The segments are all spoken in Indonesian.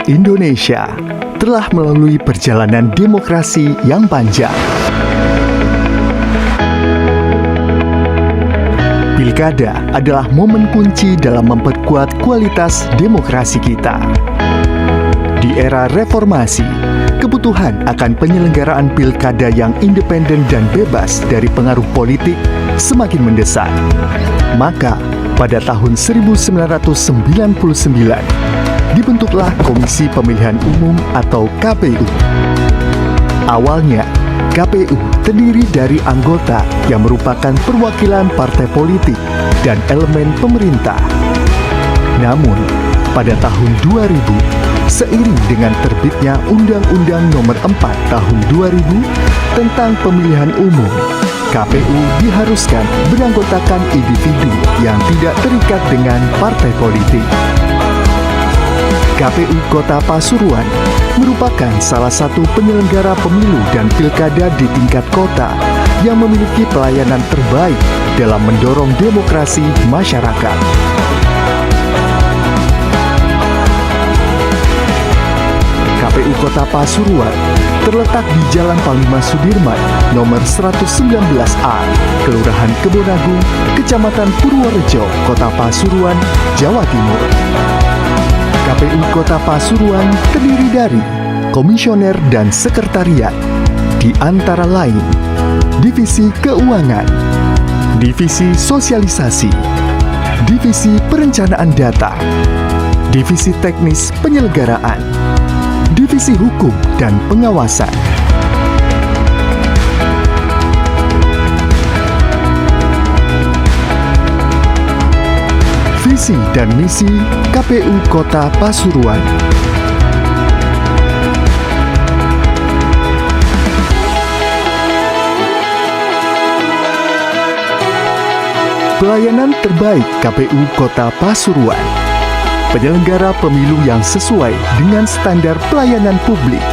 Indonesia telah melalui perjalanan demokrasi yang panjang. Pilkada adalah momen kunci dalam memperkuat kualitas demokrasi kita. Di era reformasi, kebutuhan akan penyelenggaraan pilkada yang independen dan bebas dari pengaruh politik semakin mendesak. Maka, pada tahun 1999, dibentuklah Komisi Pemilihan Umum atau KPU. Awalnya, KPU terdiri dari anggota yang merupakan perwakilan partai politik dan elemen pemerintah. Namun, pada tahun 2000, seiring dengan terbitnya Undang-Undang Nomor 4 Tahun 2000 tentang Pemilihan Umum, KPU diharuskan beranggotakan individu yang tidak terikat dengan partai politik. KPU Kota Pasuruan merupakan salah satu penyelenggara pemilu dan pilkada di tingkat kota yang memiliki pelayanan terbaik dalam mendorong demokrasi masyarakat. KPU Kota Pasuruan terletak di Jalan Panglima Sudirman, nomor 119A, Kelurahan Kebonagung, Kecamatan Purworejo, Kota Pasuruan, Jawa Timur. KPU Kota Pasuruan terdiri dari komisioner dan sekretariat, di antara lain Divisi Keuangan, Divisi Sosialisasi, Divisi Perencanaan Data, Divisi Teknis Penyelenggaraan, Divisi Hukum dan Pengawasan. Visi dan misi KPU Kota Pasuruan. Pelayanan terbaik KPU Kota Pasuruan. Penyelenggara pemilu yang sesuai dengan standar pelayanan publik.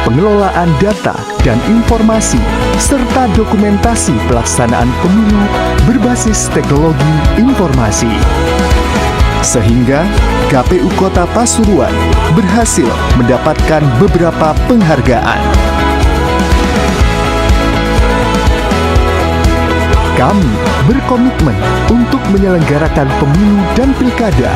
Pengelolaan data dan informasi, serta dokumentasi pelaksanaan pemilu berbasis teknologi informasi. Sehingga KPU Kota Pasuruan berhasil mendapatkan beberapa penghargaan. Kami berkomitmen untuk menyelenggarakan pemilu dan pilkada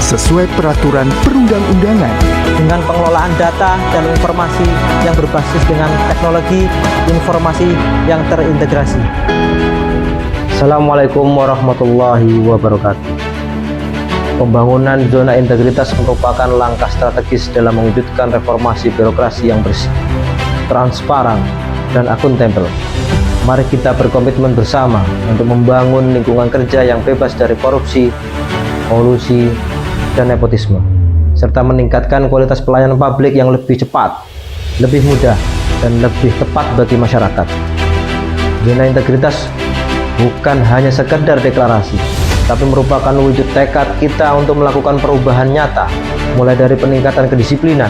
sesuai peraturan perundang-undangan dengan pengelolaan data dan informasi yang berbasis dengan teknologi informasi yang terintegrasi. Assalamualaikum warahmatullahi wabarakatuh. Pembangunan zona integritas merupakan langkah strategis dalam mewujudkan reformasi birokrasi yang bersih, transparan, dan akuntabel. Mari kita berkomitmen bersama untuk membangun lingkungan kerja yang bebas dari korupsi, kolusi, dan nepotisme, serta meningkatkan kualitas pelayanan publik yang lebih cepat, lebih mudah, dan lebih tepat bagi masyarakat. Zona integritas bukan hanya sekedar deklarasi, tapi merupakan wujud tekad kita untuk melakukan perubahan nyata, mulai dari peningkatan kedisiplinan,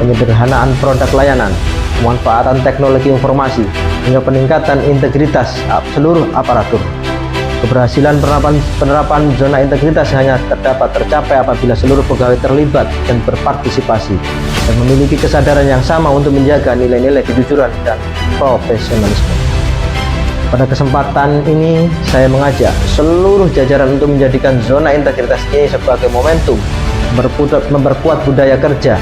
penyederhanaan produk layanan, pemanfaatan teknologi informasi, hingga peningkatan integritas seluruh aparatur. Keberhasilan penerapan zona integritas hanya dapat tercapai apabila seluruh pegawai terlibat dan berpartisipasi dan memiliki kesadaran yang sama untuk menjaga nilai-nilai kejujuran dan profesionalisme. Pada kesempatan ini, saya mengajak seluruh jajaran untuk menjadikan zona integritas ini sebagai momentum memperkuat budaya kerja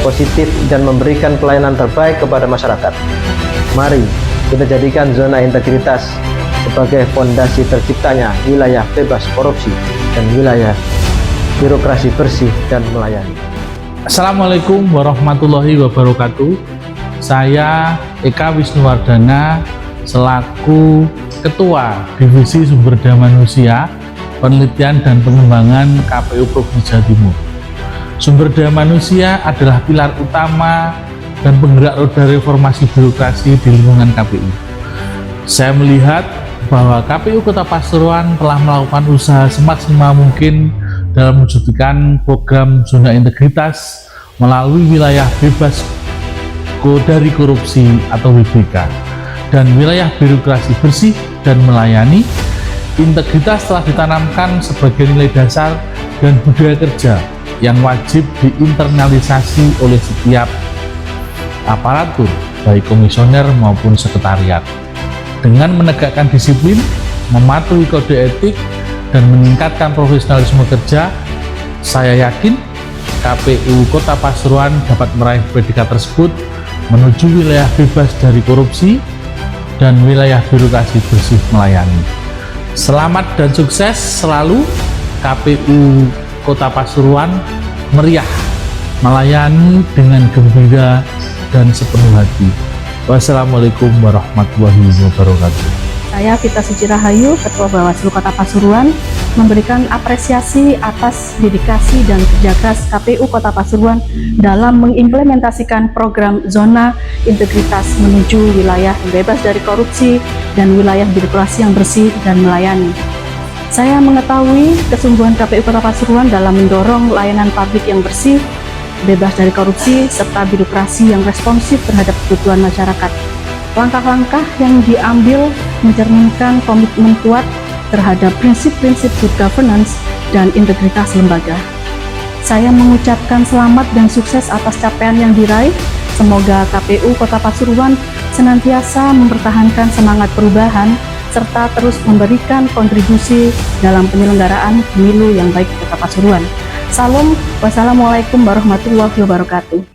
positif dan memberikan pelayanan terbaik kepada masyarakat. Mari kita jadikan zona integritas sebagai fondasi terciptanya wilayah bebas korupsi dan wilayah birokrasi bersih dan melayani. Assalamualaikum warahmatullahi wabarakatuh. Saya Eka Wisnuwardana selaku Ketua Divisi Sumber Daya Manusia, Penelitian dan Pengembangan KPU Provinsi Jawa Timur. Sumber daya manusia adalah pilar utama dan penggerak roda reformasi birokrasi di lingkungan KPU. Saya melihat bahwa KPU Kota Pasuruan telah melakukan usaha semaksimal mungkin dalam mewujudkan program zona integritas melalui wilayah bebas dari korupsi atau WBK dan wilayah birokrasi bersih dan melayani. Integritas telah ditanamkan sebagai nilai dasar dan budaya kerja yang wajib diinternalisasi oleh setiap aparatur, baik komisioner maupun sekretariat. Dengan menegakkan disiplin, mematuhi kode etik, dan meningkatkan profesionalisme kerja, saya yakin KPU Kota Pasuruan dapat meraih predikat tersebut menuju wilayah bebas dari korupsi dan wilayah birokrasi bersih melayani. Selamat dan sukses selalu. KPU Kota Pasuruan meriah melayani dengan gembira dan sepenuh hati. Wassalamualaikum warahmatullahi wabarakatuh. Saya Vita Suci Rahayu, Ketua Bawaslu Kota Pasuruan, memberikan apresiasi atas dedikasi dan kerja keras KPU Kota Pasuruan dalam mengimplementasikan program zona integritas menuju wilayah bebas dari korupsi dan wilayah birokrasi yang bersih dan melayani. Saya mengetahui kesungguhan KPU Kota Pasuruan dalam mendorong layanan publik yang bersih, bebas dari korupsi, serta birokrasi yang responsif terhadap kebutuhan masyarakat. Langkah-langkah yang diambil mencerminkan komitmen kuat terhadap prinsip-prinsip good governance dan integritas lembaga. Saya mengucapkan selamat dan sukses atas capaian yang diraih. Semoga KPU Kota Pasuruan senantiasa mempertahankan semangat perubahan serta terus memberikan kontribusi dalam penyelenggaraan pemilu yang baik di Kota Pasuruan. Salam, wassalamualaikum warahmatullahi wabarakatuh.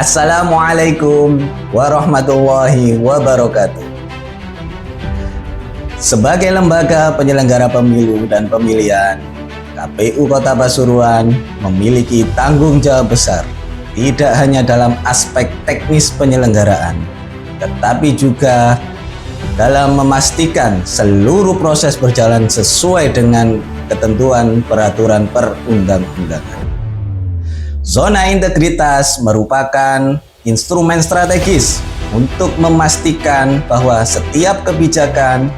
Assalamualaikum warahmatullahi wabarakatuh. Sebagai lembaga penyelenggara pemilu dan pemilihan, KPU Kota Pasuruan memiliki tanggung jawab besar, tidak hanya dalam aspek teknis penyelenggaraan, tetapi juga dalam memastikan seluruh proses berjalan sesuai dengan ketentuan peraturan perundang-undangan. Zona integritas merupakan instrumen strategis untuk memastikan bahwa setiap kebijakan,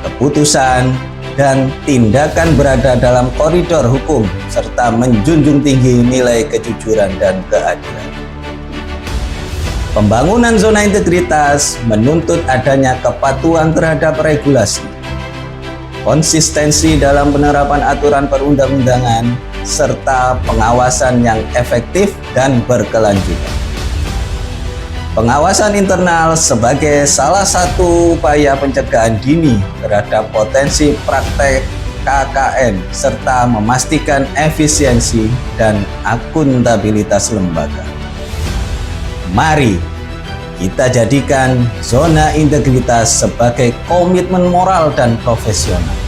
keputusan, dan tindakan berada dalam koridor hukum serta menjunjung tinggi nilai kejujuran dan keadilan. Pembangunan zona integritas menuntut adanya kepatuhan terhadap regulasi, konsistensi dalam penerapan aturan perundang-undangan, serta pengawasan yang efektif dan berkelanjutan. Pengawasan internal sebagai salah satu upaya pencegahan dini terhadap potensi praktek KKN serta memastikan efisiensi dan akuntabilitas lembaga. Mari kita jadikan zona integritas sebagai komitmen moral dan profesional.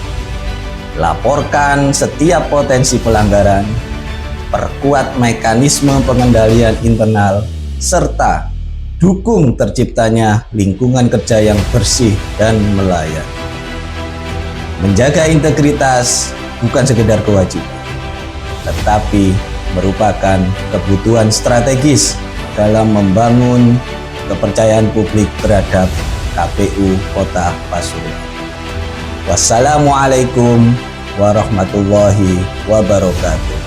Laporkan setiap potensi pelanggaran, perkuat mekanisme pengendalian internal, serta dukung terciptanya lingkungan kerja yang bersih dan melayani. Menjaga integritas bukan sekedar kewajiban, tetapi merupakan kebutuhan strategis dalam membangun kepercayaan publik terhadap KPU Kota Pasuruan. Wassalamualaikum warahmatullahi wabarakatuh.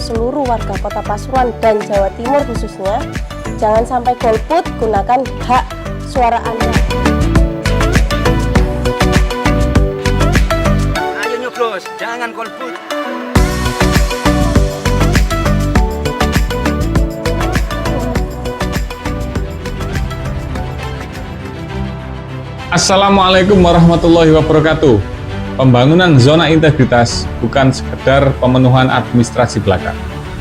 seluruh warga Kota Pasuruan dan Jawa Timur khususnya, jangan sampai golput, gunakan hak suara Anda. Ayo nyoblos, jangan golput. Assalamualaikum warahmatullahi wabarakatuh. Pembangunan zona integritas bukan sekedar pemenuhan administrasi belaka,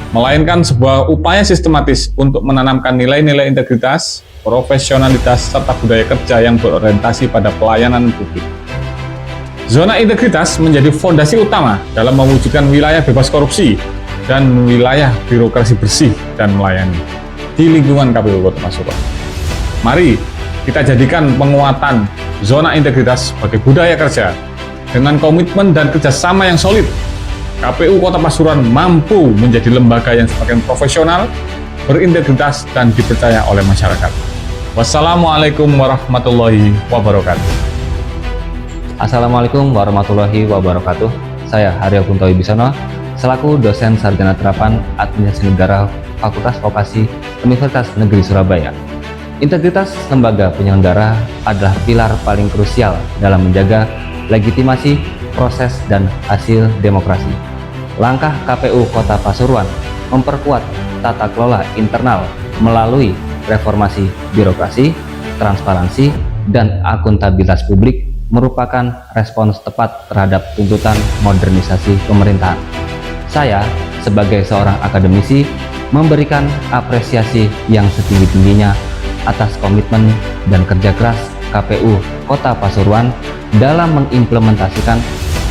melainkan sebuah upaya sistematis untuk menanamkan nilai-nilai integritas, profesionalitas, serta budaya kerja yang berorientasi pada pelayanan publik. Zona integritas menjadi fondasi utama dalam mewujudkan wilayah bebas korupsi dan wilayah birokrasi bersih dan melayani di lingkungan KPU Kota Pasuruan. Mari kita jadikan penguatan zona integritas sebagai budaya kerja. Dengan komitmen dan kerjasama yang solid, KPU Kota Pasuruan mampu menjadi lembaga yang semakin profesional, berintegritas, dan dipercaya oleh masyarakat. Wassalamualaikum warahmatullahi wabarakatuh. Assalamualaikum warahmatullahi wabarakatuh. Saya Haryo Kunto Wibisono, selaku dosen Sarjana Terapan Administrasi Negara Fakultas Vokasi Universitas Negeri Surabaya. Integritas lembaga penyelenggara adalah pilar paling krusial dalam menjaga legitimasi, proses, dan hasil demokrasi. Langkah KPU Kota Pasuruan memperkuat tata kelola internal melalui reformasi birokrasi, transparansi, dan akuntabilitas publik merupakan respons tepat terhadap tuntutan modernisasi pemerintahan. Saya, sebagai seorang akademisi, memberikan apresiasi yang setinggi-tingginya atas komitmen dan kerja keras KPU Kota Pasuruan dalam mengimplementasikan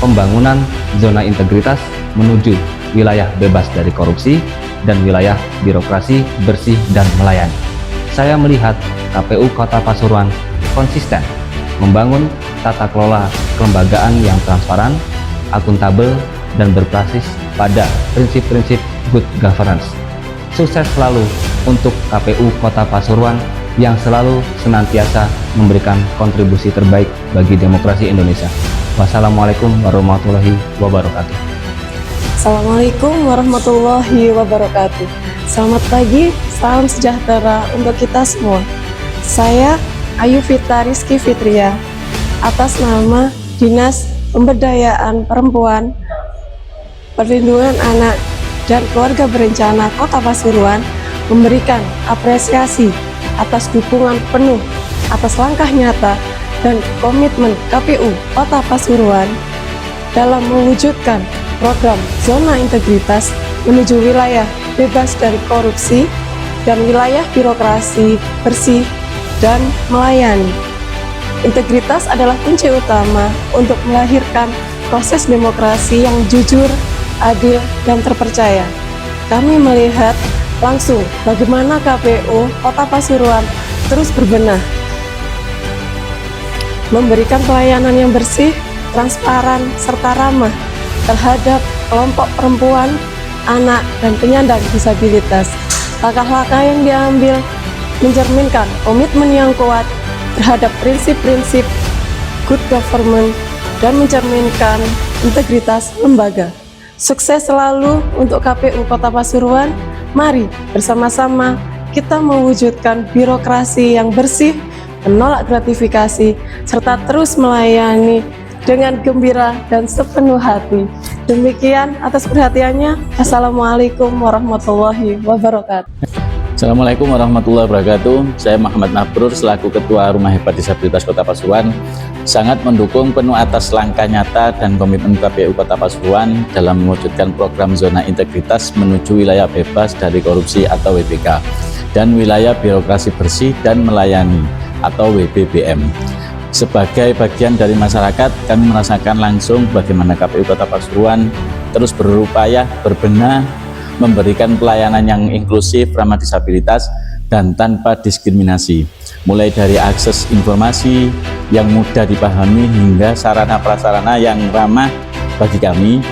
pembangunan zona integritas menuju wilayah bebas dari korupsi dan wilayah birokrasi bersih dan melayani. Saya melihat KPU Kota Pasuruan konsisten membangun tata kelola kelembagaan yang transparan, akuntabel, dan berbasis pada prinsip-prinsip good governance. Sukses selalu untuk KPU Kota Pasuruan yang selalu senantiasa memberikan kontribusi terbaik bagi demokrasi Indonesia. Wassalamualaikum warahmatullahi wabarakatuh. Assalamualaikum warahmatullahi wabarakatuh. Selamat pagi, salam sejahtera untuk kita semua. Saya Ayu Fita Rizky Fitria, atas nama Dinas Pemberdayaan Perempuan, Perlindungan Anak, dan Keluarga Berencana Kota Pasuruan memberikan apresiasi atas dukungan penuh atas langkah nyata dan komitmen KPU Kota Pasuruan dalam mewujudkan program zona integritas menuju wilayah bebas dari korupsi dan wilayah birokrasi bersih dan melayani. Integritas adalah kunci utama untuk melahirkan proses demokrasi yang jujur, adil, dan terpercaya. Kami melihat langsung bagaimana KPU Kota Pasuruan terus berbenah, memberikan pelayanan yang bersih, transparan, serta ramah terhadap kelompok perempuan, anak, dan penyandang disabilitas. Langkah-langkah yang diambil mencerminkan komitmen yang kuat terhadap prinsip-prinsip good government dan mencerminkan integritas lembaga. Sukses selalu untuk KPU Kota Pasuruan. Mari bersama-sama kita mewujudkan birokrasi yang bersih, menolak gratifikasi, serta terus melayani dengan gembira dan sepenuh hati. Demikian atas perhatiannya. Assalamualaikum warahmatullahi wabarakatuh. Assalamualaikum warahmatullahi wabarakatuh. Saya Muhammad Mabrur selaku Ketua Rumah Hebat Disabilitas Kota Pasuruan sangat mendukung penuh atas langkah nyata dan komitmen KPU Kota Pasuruan dalam mewujudkan program zona integritas menuju wilayah bebas dari korupsi atau WBK dan wilayah birokrasi bersih dan melayani atau WBBM. Sebagai bagian dari masyarakat, kami merasakan langsung bagaimana KPU Kota Pasuruan terus berupaya berbenah, memberikan pelayanan yang inklusif, ramah disabilitas, dan tanpa diskriminasi. Mulai dari akses informasi yang mudah dipahami hingga sarana-prasarana yang ramah bagi kami,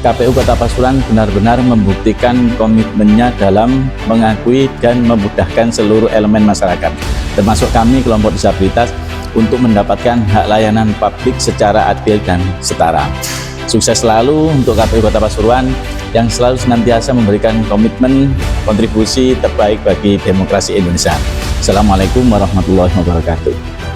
KPU Kota Pasuruan benar-benar membuktikan komitmennya dalam mengakui dan memudahkan seluruh elemen masyarakat, termasuk kami kelompok disabilitas, untuk mendapatkan hak layanan publik secara adil dan setara. Sukses selalu untuk KPU Kota Pasuruan. yang selalu senantiasa memberikan komitmen kontribusi terbaik bagi demokrasi Indonesia. Assalamualaikum warahmatullahi wabarakatuh.